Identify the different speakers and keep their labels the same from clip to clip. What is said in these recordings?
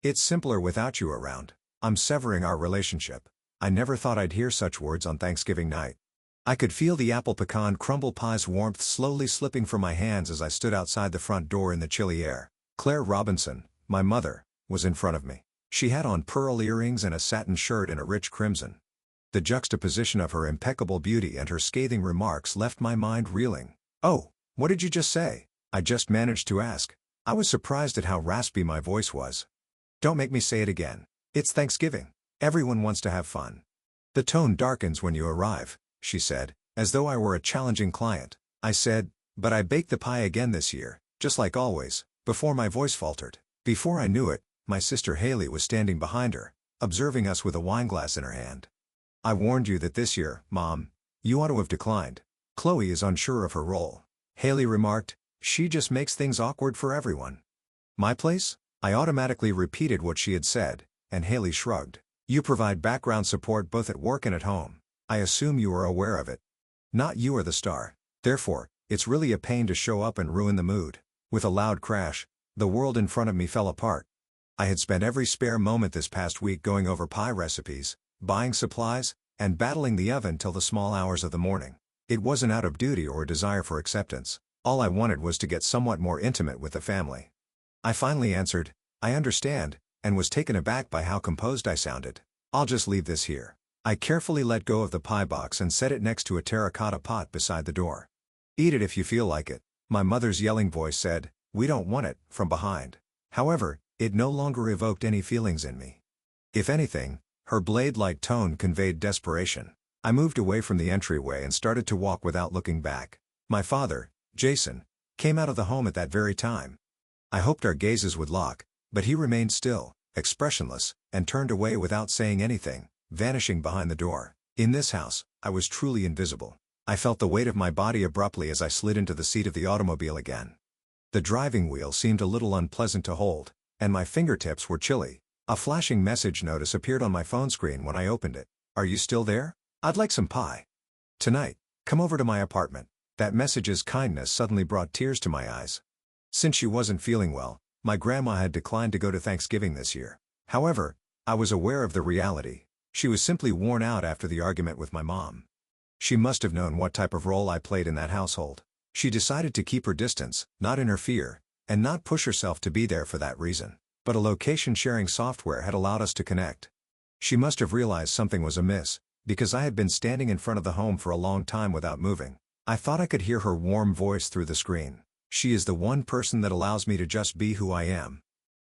Speaker 1: It's simpler without you around. I'm severing our relationship. I never thought I'd hear such words on Thanksgiving night. I could feel the apple pecan crumble pie's warmth slowly slipping from my hands as I stood outside the front door in the chilly air. Claire Robinson, my mother, was in front of me. She had on pearl earrings and a satin shirt in a rich crimson. The juxtaposition of her impeccable beauty and her scathing remarks left my mind reeling. "Oh, what did you just say?" I just managed to ask. I was surprised at how raspy my voice was. "Don't make me say it again. It's Thanksgiving. Everyone wants to have fun." "The tone darkens when you arrive," she said, as though I were a challenging client. I said, "But I baked the pie again this year, just like always," before my voice faltered. Before I knew it, my sister Haley was standing behind her, observing us with a wineglass in her hand. "I warned you that this year, Mom. You ought to have declined. Chloe is unsure of her role," Haley remarked. "She just makes things awkward for everyone." "My place?" I automatically repeated what she had said, and Haley shrugged. "You provide background support both at work and at home. I assume you are aware of it. Not you are the star. Therefore, it's really a pain to show up and ruin the mood." With a loud crash, the world in front of me fell apart. I had spent every spare moment this past week going over pie recipes, buying supplies, and battling the oven till the small hours of the morning. It wasn't out of duty or a desire for acceptance. All I wanted was to get somewhat more intimate with the family. I finally answered, "I understand," and was taken aback by how composed I sounded. "I'll just leave this here." I carefully let go of the pie box and set it next to a terracotta pot beside the door. "Eat it if you feel like it," my mother's yelling voice said. "We don't want it," from behind. However, it no longer evoked any feelings in me. If anything, her blade-like tone conveyed desperation. I moved away from the entryway and started to walk without looking back. My father, Jason, came out of the home at that very time. I hoped our gazes would lock, but he remained still, expressionless, and turned away without saying anything, vanishing behind the door. In this house, I was truly invisible. I felt the weight of my body abruptly as I slid into the seat of the automobile again. The driving wheel seemed a little unpleasant to hold, and my fingertips were chilly. A flashing message notice appeared on my phone screen when I opened it. "Are you still there? I'd like some pie. Tonight, come over to my apartment." That message's kindness suddenly brought tears to my eyes. Since she wasn't feeling well, my grandma had declined to go to Thanksgiving this year. However, I was aware of the reality. She was simply worn out after the argument with my mom. She must have known what type of role I played in that household. She decided to keep her distance, not interfere, and not push herself to be there for that reason. But a location-sharing software had allowed us to connect. She must have realized something was amiss, because I had been standing in front of the home for a long time without moving. I thought I could hear her warm voice through the screen. "She is the one person that allows me to just be who I am."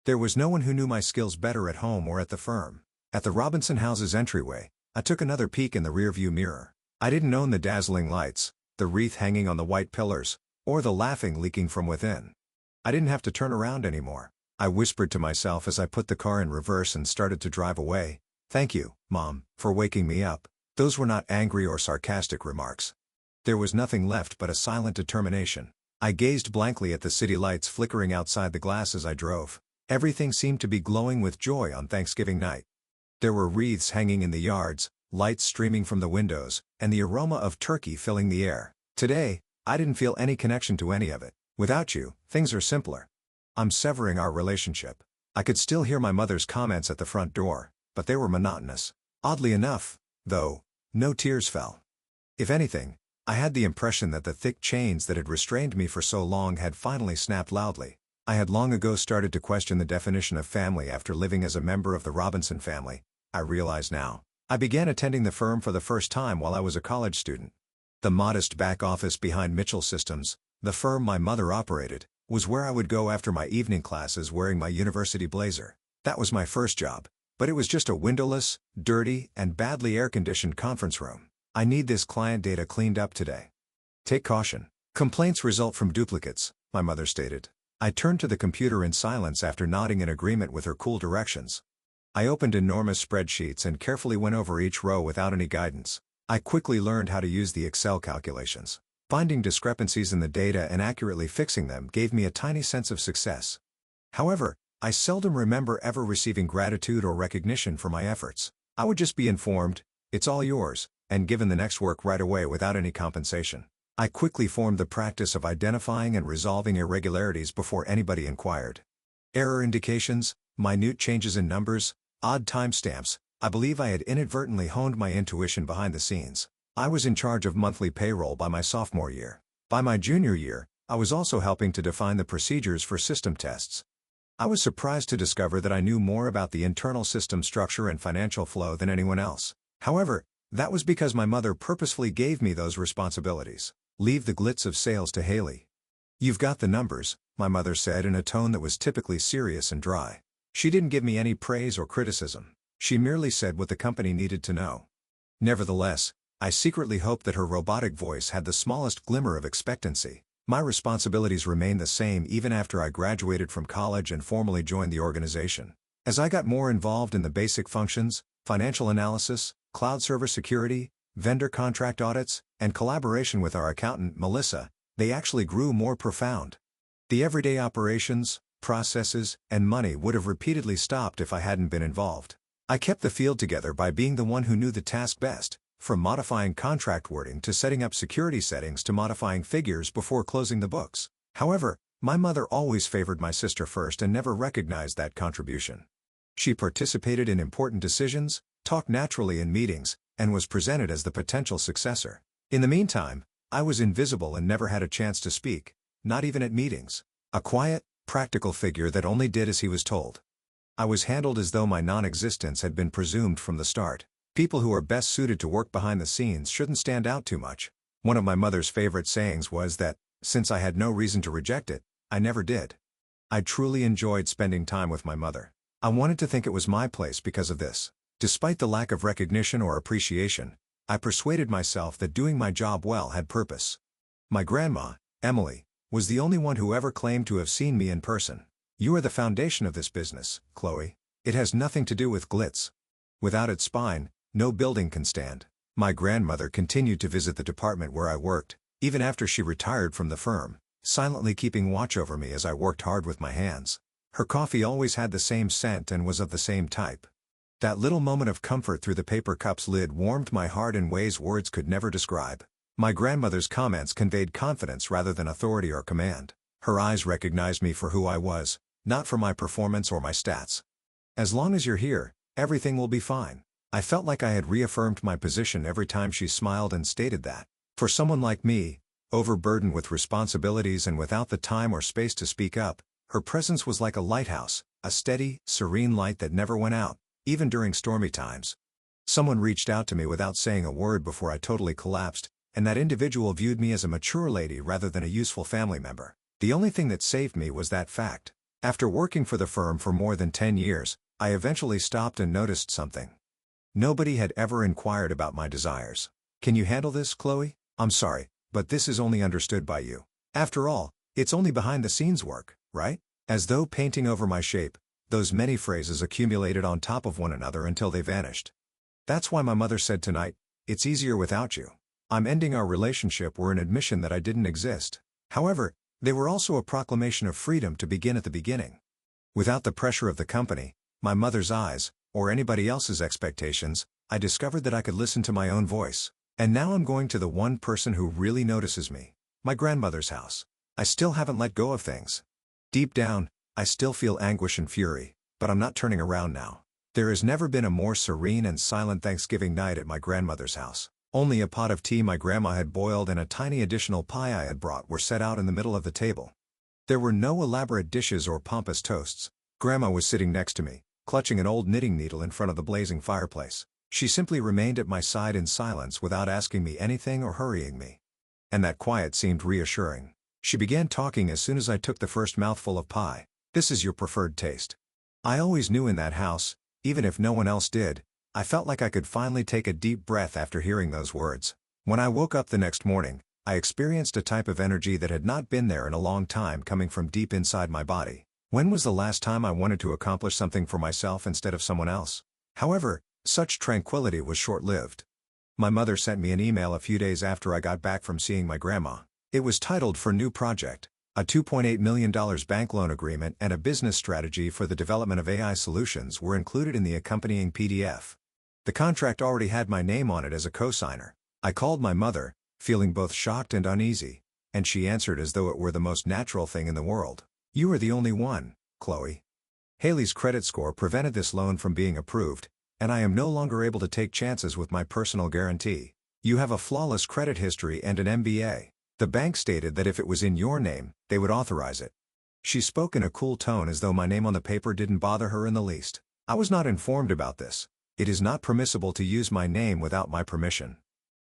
Speaker 1: There was no one who knew my skills better at home or at the firm. At the Robinson house's entryway, I took another peek in the rearview mirror. I didn't own the dazzling lights, the wreath hanging on the white pillars, or the laughing leaking from within. I didn't have to turn around anymore. I whispered to myself as I put the car in reverse and started to drive away. "Thank you, Mom, for waking me up." Those were not angry or sarcastic remarks. There was nothing left but a silent determination. I gazed blankly at the city lights flickering outside the glass as I drove. Everything seemed to be glowing with joy on Thanksgiving night. There were wreaths hanging in the yards, lights streaming from the windows, and the aroma of turkey filling the air. Today, I didn't feel any connection to any of it. Without you, things are simpler. I'm severing our relationship. I could still hear my mother's comments at the front door, but they were monotonous. Oddly enough, though, no tears fell. If anything, I had the impression that the thick chains that had restrained me for so long had finally snapped loudly. I had long ago started to question the definition of family after living as a member of the Robinson family, I realize now. I began attending the firm for the first time while I was a college student. The modest back office behind Mitchell Systems, the firm my mother operated, was where I would go after my evening classes wearing my university blazer. That was my first job, but it was just a windowless, dirty, and badly air-conditioned conference room. "I need this client data cleaned up today. Take caution. Complaints result from duplicates," my mother stated. I turned to the computer in silence after nodding in agreement with her cool directions. I opened enormous spreadsheets and carefully went over each row without any guidance. I quickly learned how to use the Excel calculations. Finding discrepancies in the data and accurately fixing them gave me a tiny sense of success. However, I seldom remember ever receiving gratitude or recognition for my efforts. I would just be informed, "It's all yours," and given the next work right away without any compensation. I quickly formed the practice of identifying and resolving irregularities before anybody inquired. Error indications, Minute changes in numbers, odd timestamps. I believe I had inadvertently honed my intuition behind the scenes. I was in charge of monthly payroll by my sophomore year. By my junior year, I was also helping to define the procedures for system tests. I was surprised to discover that I knew more about the internal system structure and financial flow than anyone else. However, that was because my mother purposefully gave me those responsibilities. Leave the glitz of sales to Haley. You've got the numbers, my mother said in a tone that was typically serious and dry. She didn't give me any praise or criticism. She merely said what the company needed to know. Nevertheless, I secretly hoped that her robotic voice had the smallest glimmer of expectancy. My responsibilities remained the same even after I graduated from college and formally joined the organization. As I got more involved in the basic functions, financial analysis, cloud server security, vendor contract audits, and collaboration with our accountant, Melissa, they actually grew more profound. The everyday operations, processes, and money would have repeatedly stopped if I hadn't been involved. I kept the field together by being the one who knew the task best, from modifying contract wording to setting up security settings to modifying figures before closing the books. However, my mother always favored my sister first and never recognized that contribution. She participated in important decisions, talked naturally in meetings, and was presented as the potential successor. In the meantime, I was invisible and never had a chance to speak, not even at meetings. A quiet, practical figure that only did as he was told. I was handled as though my non-existence had been presumed from the start. People who are best suited to work behind the scenes shouldn't stand out too much. One of my mother's favorite sayings was that, since I had no reason to reject it, I never did. I truly enjoyed spending time with my mother. I wanted to think it was my place because of this. Despite the lack of recognition or appreciation, I persuaded myself that doing my job well had purpose. My grandma, Emily, was the only one who ever claimed to have seen me in person. You are the foundation of this business, Chloe. It has nothing to do with glitz. Without its spine, no building can stand. My grandmother continued to visit the department where I worked, even after she retired from the firm, silently keeping watch over me as I worked hard with my hands. Her coffee always had the same scent and was of the same type. That little moment of comfort through the paper cup's lid warmed my heart in ways words could never describe. My grandmother's comments conveyed confidence rather than authority or command. Her eyes recognized me for who I was, not for my performance or my stats. As long as you're here, everything will be fine. I felt like I had reaffirmed my position every time she smiled and stated that. For someone like me, overburdened with responsibilities and without the time or space to speak up, her presence was like a lighthouse, a steady, serene light that never went out, even during stormy times. Someone reached out to me without saying a word before I totally collapsed, and that individual viewed me as a mature lady rather than a useful family member. The only thing that saved me was that fact. After working for the firm for more than 10 years, I eventually stopped and noticed something. Nobody had ever inquired about my desires. Can you handle this, Chloe? I'm sorry, but this is only understood by you. After all, it's only behind-the-scenes work, right? As though painting over my shape, those many phrases accumulated on top of one another until they vanished. That's why my mother said tonight, "It's easier without you." I'm ending our relationship were an admission that I didn't exist. However, they were also a proclamation of freedom to begin at the beginning. Without the pressure of the company, my mother's eyes, or anybody else's expectations, I discovered that I could listen to my own voice. And now I'm going to the one person who really notices me, my grandmother's house. I still haven't let go of things. Deep down, I still feel anguish and fury, but I'm not turning around now. There has never been a more serene and silent Thanksgiving night at my grandmother's house. Only a pot of tea my grandma had boiled and a tiny additional pie I had brought were set out in the middle of the table. There were no elaborate dishes or pompous toasts. Grandma was sitting next to me, clutching an old knitting needle in front of the blazing fireplace. She simply remained at my side in silence without asking me anything or hurrying me. And that quiet seemed reassuring. She began talking as soon as I took the first mouthful of pie. "This is your preferred taste." I always knew in that house, even if no one else did, I felt like I could finally take a deep breath after hearing those words. When I woke up the next morning, I experienced a type of energy that had not been there in a long time coming from deep inside my body. When was the last time I wanted to accomplish something for myself instead of someone else? However, such tranquility was short-lived. My mother sent me an email a few days after I got back from seeing my grandma. It was titled "For New Project." A $2.8 million bank loan agreement and a business strategy for the development of AI solutions were included in the accompanying PDF. The contract already had my name on it as a co-signer. I called my mother, feeling both shocked and uneasy, and she answered as though it were the most natural thing in the world. "You are the only one, Chloe." Haley's credit score prevented this loan from being approved, and I am no longer able to take chances with my personal guarantee. You have a flawless credit history and an MBA. The bank stated that if it was in your name, they would authorize it. She spoke in a cool tone as though my name on the paper didn't bother her in the least. I was not informed about this. It is not permissible to use my name without my permission.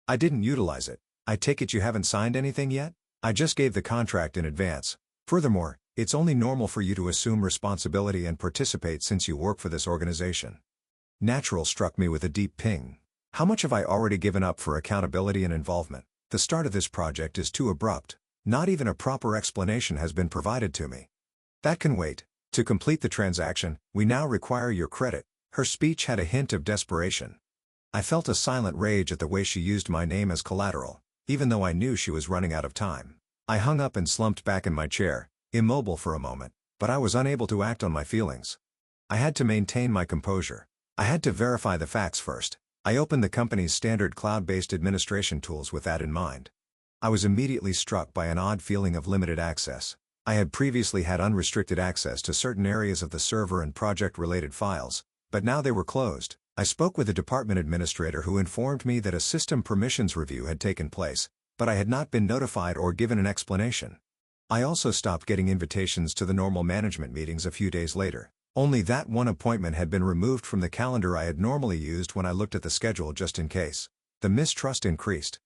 Speaker 1: I didn't utilize it. I take it you haven't signed anything yet? I just gave the contract in advance. Furthermore, it's only normal for you to assume responsibility and participate since you work for this organization. Natural struck me with a deep ping. How much have I already given up for accountability and involvement? The start of this project is too abrupt. Not even a proper explanation has been provided to me. That can wait. To complete the transaction, we now require your credit. Her speech had a hint of desperation. I felt a silent rage at the way she used my name as collateral, even though I knew she was running out of time. I hung up and slumped back in my chair, immobile for a moment, but I was unable to act on my feelings. I had to maintain my composure. I had to verify the facts first. I opened the company's standard cloud-based administration tools with that in mind. I was immediately struck by an odd feeling of limited access. I had previously had unrestricted access to certain areas of the server and project-related files, but now they were closed. I spoke with the department administrator who informed me that a system permissions review had taken place, but I had not been notified or given an explanation. I also stopped getting invitations to the normal management meetings a few days later. Only that one appointment had been removed from the calendar I had normally used when I looked at the schedule just in case. The mistrust increased.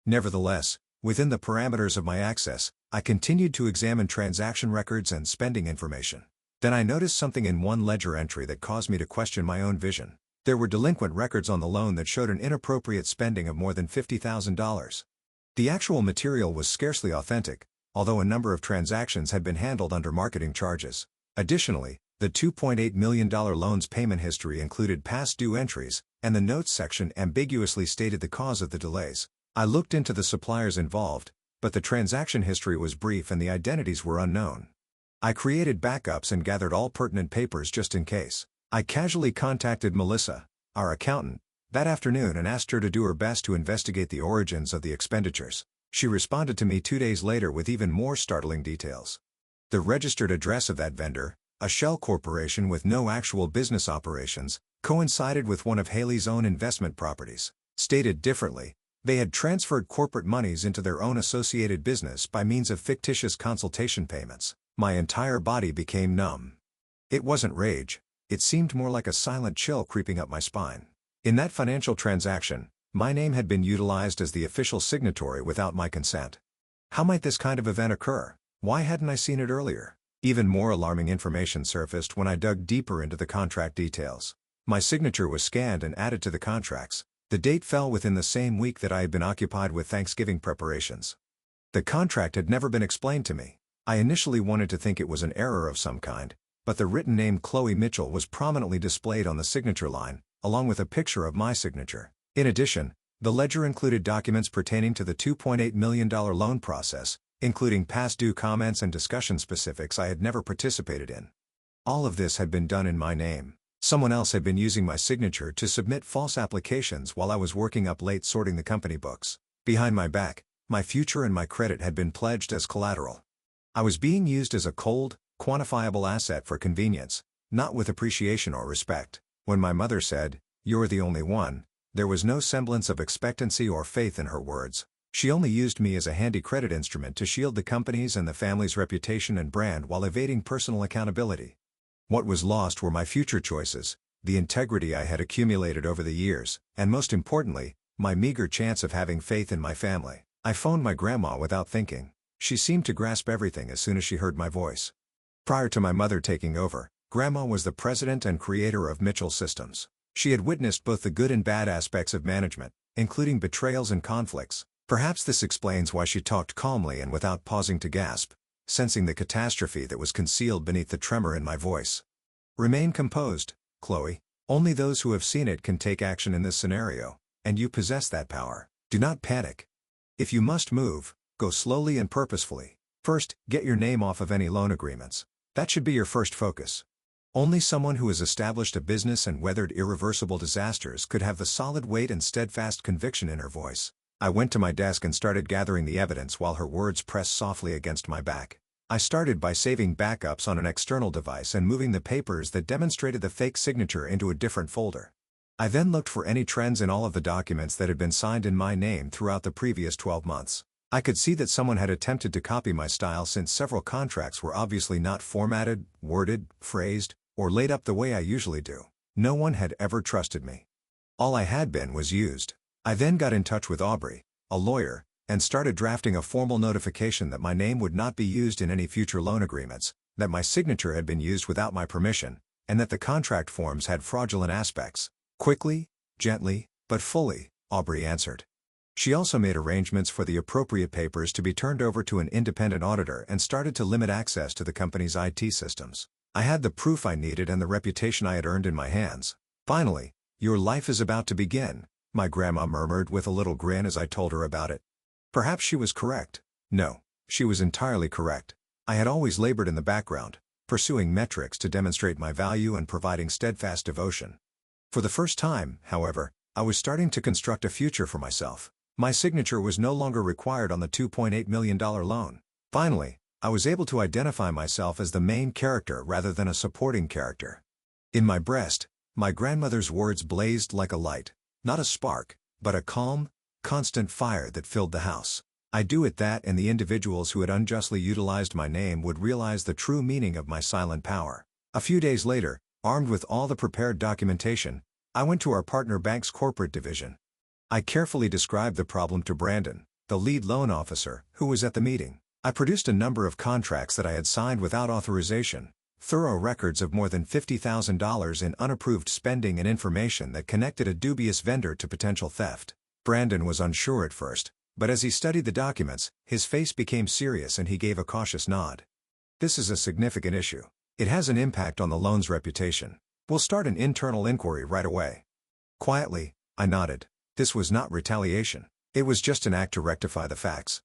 Speaker 1: Nevertheless, within the parameters of my access, I continued to examine transaction records and spending information. Then I noticed something in one ledger entry that caused me to question my own vision. There were delinquent records on the loan that showed an inappropriate spending of more than $50,000. The actual material was scarcely authentic, although a number of transactions had been handled under marketing charges. Additionally, the $2.8 million loan's payment history included past due entries, and the notes section ambiguously stated the cause of the delays. I looked into the suppliers involved, but the transaction history was brief and the identities were unknown. I created backups and gathered all pertinent papers just in case. I casually contacted Melissa, our accountant, that afternoon and asked her to do her best to investigate the origins of the expenditures. She responded to me 2 days later with even more startling details. The registered address of that vendor, a shell corporation with no actual business operations, coincided with one of Haley's own investment properties. Stated differently, they had transferred corporate monies into their own associated business by means of fictitious consultation payments. My entire body became numb. It wasn't rage. It seemed more like a silent chill creeping up my spine. In that financial transaction, my name had been utilized as the official signatory without my consent. How might this kind of event occur? Why hadn't I seen it earlier? Even more alarming information surfaced when I dug deeper into the contract details. My signature was scanned and added to the contracts. The date fell within the same week that I had been occupied with Thanksgiving preparations. The contract had never been explained to me. I initially wanted to think it was an error of some kind, but the written name Chloe Mitchell was prominently displayed on the signature line, along with a picture of my signature. In addition, the ledger included documents pertaining to the $2.8 million loan process, including past due comments and discussion specifics I had never participated in. All of this had been done in my name. Someone else had been using my signature to submit false applications while I was working up late sorting the company books. Behind my back, my future and my credit had been pledged as collateral. I was being used as a cold, quantifiable asset for convenience, not with appreciation or respect. When my mother said, "You're the only one," there was no semblance of expectancy or faith in her words. She only used me as a handy credit instrument to shield the company's and the family's reputation and brand while evading personal accountability. What was lost were my future choices, the integrity I had accumulated over the years, and most importantly, my meager chance of having faith in my family. I phoned my grandma without thinking. She seemed to grasp everything as soon as she heard my voice. Prior to my mother taking over, Grandma was the president and creator of Mitchell Systems. She had witnessed both the good and bad aspects of management, including betrayals and conflicts. Perhaps this explains why she talked calmly and without pausing to gasp, sensing the catastrophe that was concealed beneath the tremor in my voice. Remain composed, Chloe. Only those who have seen it can take action in this scenario, and you possess that power. Do not panic. If you must move, go slowly and purposefully. First, get your name off of any loan agreements. That should be your first focus. Only someone who has established a business and weathered irreversible disasters could have the solid weight and steadfast conviction in her voice. I went to my desk and started gathering the evidence while her words pressed softly against my back. I started by saving backups on an external device and moving the papers that demonstrated the fake signature into a different folder. I then looked for any trends in all of the documents that had been signed in my name throughout the previous 12 months. I could see that someone had attempted to copy my style since several contracts were obviously not formatted, worded, phrased, or laid up the way I usually do. No one had ever trusted me. All I had been was used. I then got in touch with Aubrey, a lawyer, and started drafting a formal notification that my name would not be used in any future loan agreements, that my signature had been used without my permission, and that the contract forms had fraudulent aspects. Quickly, gently, but fully, Aubrey answered. She also made arrangements for the appropriate papers to be turned over to an independent auditor and started to limit access to the company's IT systems. I had the proof I needed and the reputation I had earned in my hands. Finally, your life is about to begin, my grandma murmured with a little grin as I told her about it. Perhaps she was correct. No, she was entirely correct. I had always labored in the background, pursuing metrics to demonstrate my value and providing steadfast devotion. For the first time, however, I was starting to construct a future for myself. My signature was no longer required on the $2.8 million loan. Finally, I was able to identify myself as the main character rather than a supporting character. In my breast, my grandmother's words blazed like a light, not a spark, but a calm, constant fire that filled the house. I do it that and the individuals who had unjustly utilized my name would realize the true meaning of my silent power. A few days later, armed with all the prepared documentation, I went to our partner bank's corporate division. I carefully described the problem to Brandon, the lead loan officer, who was at the meeting. I produced a number of contracts that I had signed without authorization, thorough records of more than $50,000 in unapproved spending and information that connected a dubious vendor to potential theft. Brandon was unsure at first, but as he studied the documents, his face became serious and he gave a cautious nod. This is a significant issue. It has an impact on the loan's reputation. We'll start an internal inquiry right away. Quietly, I nodded. This was not retaliation. It was just an act to rectify the facts.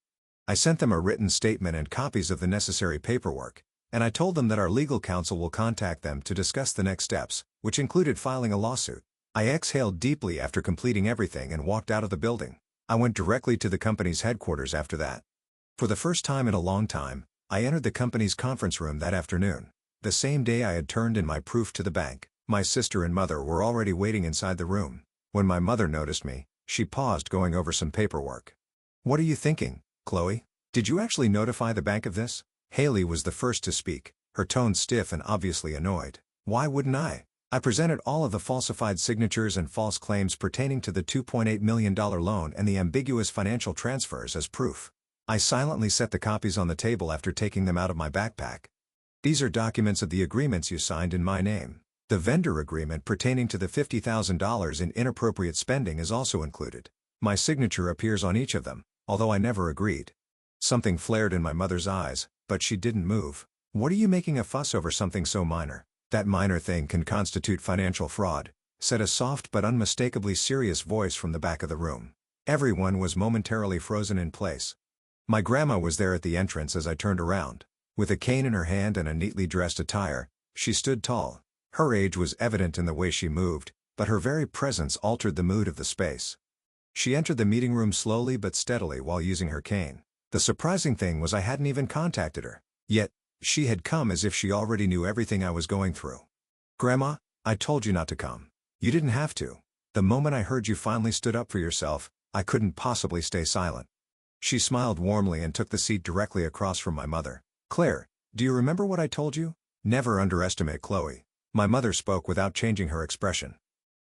Speaker 1: I sent them a written statement and copies of the necessary paperwork, and I told them that our legal counsel will contact them to discuss the next steps, which included filing a lawsuit. I exhaled deeply after completing everything and walked out of the building. I went directly to the company's headquarters after that. For the first time in a long time, I entered the company's conference room that afternoon. The same day I had turned in my proof to the bank. My sister and mother were already waiting inside the room. When my mother noticed me, she paused going over some paperwork. "What are you thinking, Chloe? Did you actually notify the bank of this?" Haley was the first to speak, her tone stiff and obviously annoyed. "Why wouldn't I? I presented all of the falsified signatures and false claims pertaining to the $2.8 million loan and the ambiguous financial transfers as proof. I silently set the copies on the table after taking them out of my backpack. These are documents of the agreements you signed in my name. The vendor agreement pertaining to the $50,000 in inappropriate spending is also included. My signature appears on each of them, although I never agreed." Something flared in my mother's eyes, but she didn't move. "What are you making a fuss over something so minor? That minor thing can constitute financial fraud," said a soft but unmistakably serious voice from the back of the room. Everyone was momentarily frozen in place. My grandma was there at the entrance as I turned around. With a cane in her hand and a neatly dressed attire, she stood tall. Her age was evident in the way she moved, but her very presence altered the mood of the space. She entered the meeting room slowly but steadily while using her cane. The surprising thing was I hadn't even contacted her. Yet, she had come as if she already knew everything I was going through. "Grandma, I told you not to come. You didn't have to. The moment I heard you finally stood up for yourself, I couldn't possibly stay silent." She smiled warmly and took the seat directly across from my mother. "Claire, do you remember what I told you? Never underestimate Chloe." My mother spoke without changing her expression.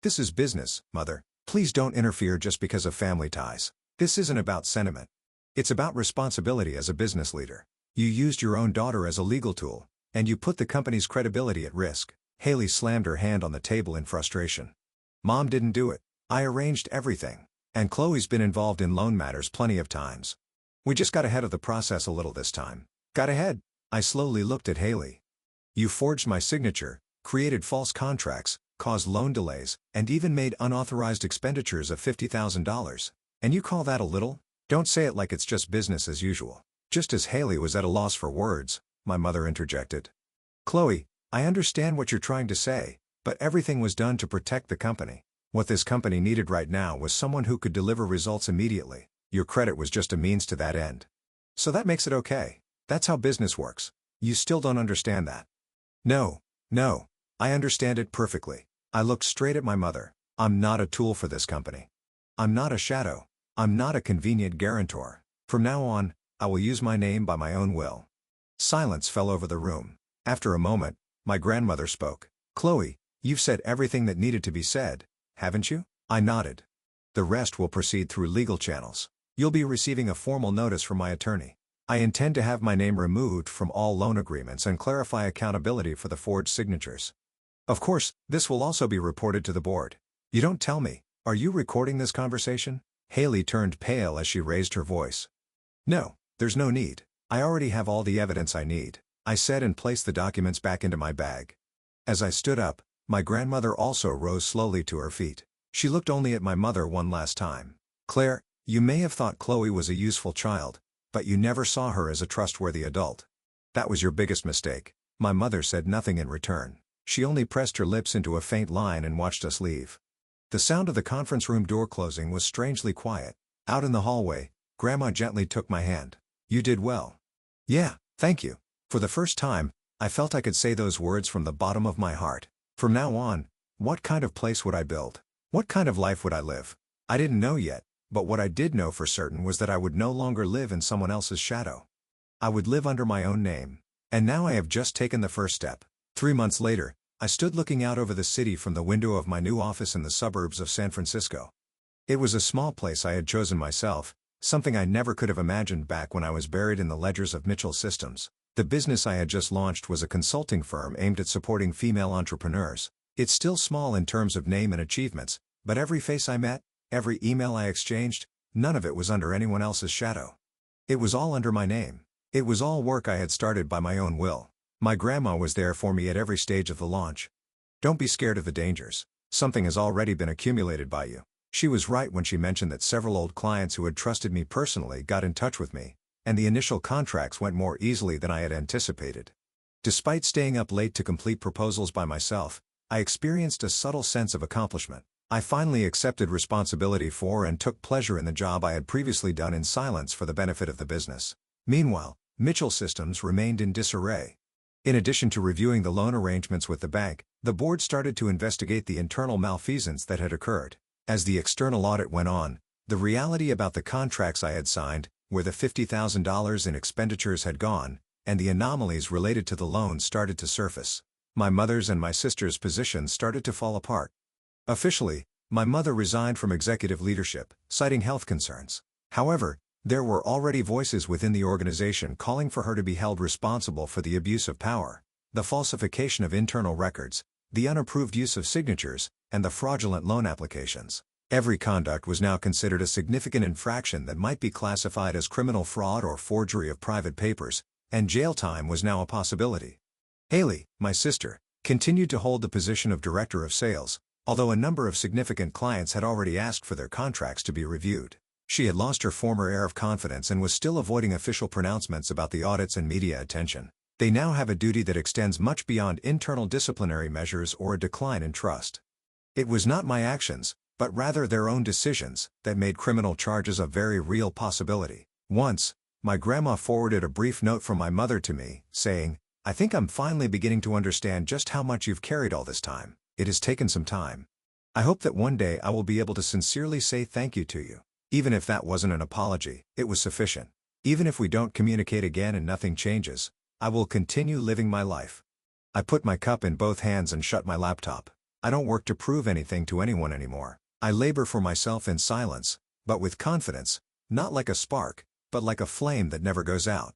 Speaker 1: "This is business, Mother. Please don't interfere just because of family ties. This isn't about sentiment. It's about responsibility as a business leader. You used your own daughter as a legal tool, and you put the company's credibility at risk." Haley slammed her hand on the table in frustration. "Mom didn't do it. I arranged everything. And Chloe's been involved in loan matters plenty of times. We just got ahead of the process a little this time." "Got ahead?" I slowly looked at Haley. "You forged my signature, created false contracts, caused loan delays, and even made unauthorized expenditures of $50,000. And you call that a little? Don't say it like it's just business as usual." Just as Haley was at a loss for words, my mother interjected. "Chloe, I understand what you're trying to say, but everything was done to protect the company. What this company needed right now was someone who could deliver results immediately. Your credit was just a means to that end. So that makes it okay." That's how business works. You still don't understand that. No, no. I understand it perfectly. I looked straight at my mother. I'm not a tool for this company. I'm not a shadow. I'm not a convenient guarantor. From now on, I will use my name by my own will. Silence fell over the room. After a moment, my grandmother spoke. Chloe, you've said everything that needed to be said, haven't you? I nodded. The rest will proceed through legal channels. You'll be receiving a formal notice from my attorney. I intend to have my name removed from all loan agreements and clarify accountability for the forged signatures. Of course, this will also be reported to the board. You don't tell me, are you recording this conversation? Haley turned pale as she raised her voice. No, there's no need. I already have all the evidence I need, I said and placed the documents back into my bag. As I stood up, my grandmother also rose slowly to her feet. She looked only at my mother one last time. Claire, you may have thought Chloe was a useful child, but you never saw her as a trustworthy adult. That was your biggest mistake. My mother said nothing in return. She only pressed her lips into a faint line and watched us leave. The sound of the conference room door closing was strangely quiet. Out in the hallway, Grandma gently took my hand. You did well. Yeah, thank you. For the first time, I felt I could say those words from the bottom of my heart. From now on, what kind of place would I build? What kind of life would I live? I didn't know yet, but what I did know for certain was that I would no longer live in someone else's shadow. I would live under my own name. And now I have just taken the first step. 3 months later, I stood looking out over the city from the window of my new office in the suburbs of San Francisco. It was a small place I had chosen myself, something I never could have imagined back when I was buried in the ledgers of Mitchell Systems. The business I had just launched was a consulting firm aimed at supporting female entrepreneurs. It's still small in terms of name and achievements, but every face I met, every email I exchanged, none of it was under anyone else's shadow. It was all under my name. It was all work I had started by my own will. My grandma was there for me at every stage of the launch. Don't be scared of the dangers. Something has already been accumulated by you. She was right when she mentioned that several old clients who had trusted me personally got in touch with me, and the initial contracts went more easily than I had anticipated. Despite staying up late to complete proposals by myself, I experienced a subtle sense of accomplishment. I finally accepted responsibility for and took pleasure in the job I had previously done in silence for the benefit of the business. Meanwhile, Mitchell Systems remained in disarray. In addition to reviewing the loan arrangements with the bank, the board started to investigate the internal malfeasance that had occurred. As the external audit went on, the reality about the contracts I had signed, where the $50,000 in expenditures had gone, and the anomalies related to the loan started to surface. My mother's and my sister's positions started to fall apart. Officially, my mother resigned from executive leadership, citing health concerns. However, there were already voices within the organization calling for her to be held responsible for the abuse of power, the falsification of internal records, the unapproved use of signatures, and the fraudulent loan applications. Every conduct was now considered a significant infraction that might be classified as criminal fraud or forgery of private papers, and jail time was now a possibility. Haley, my sister, continued to hold the position of director of sales, although a number of significant clients had already asked for their contracts to be reviewed. She had lost her former air of confidence and was still avoiding official pronouncements about the audits and media attention. They now have a duty that extends much beyond internal disciplinary measures or a decline in trust. It was not my actions, but rather their own decisions, that made criminal charges a very real possibility. Once, my grandma forwarded a brief note from my mother to me, saying, "I think I'm finally beginning to understand just how much you've carried all this time. It has taken some time. I hope that one day I will be able to sincerely say thank you to you. Even if that wasn't an apology, it was sufficient. Even if we don't communicate again and nothing changes, I will continue living my life." I put my cup in both hands and shut my laptop. I don't work to prove anything to anyone anymore. I labor for myself in silence, but with confidence, not like a spark, but like a flame that never goes out.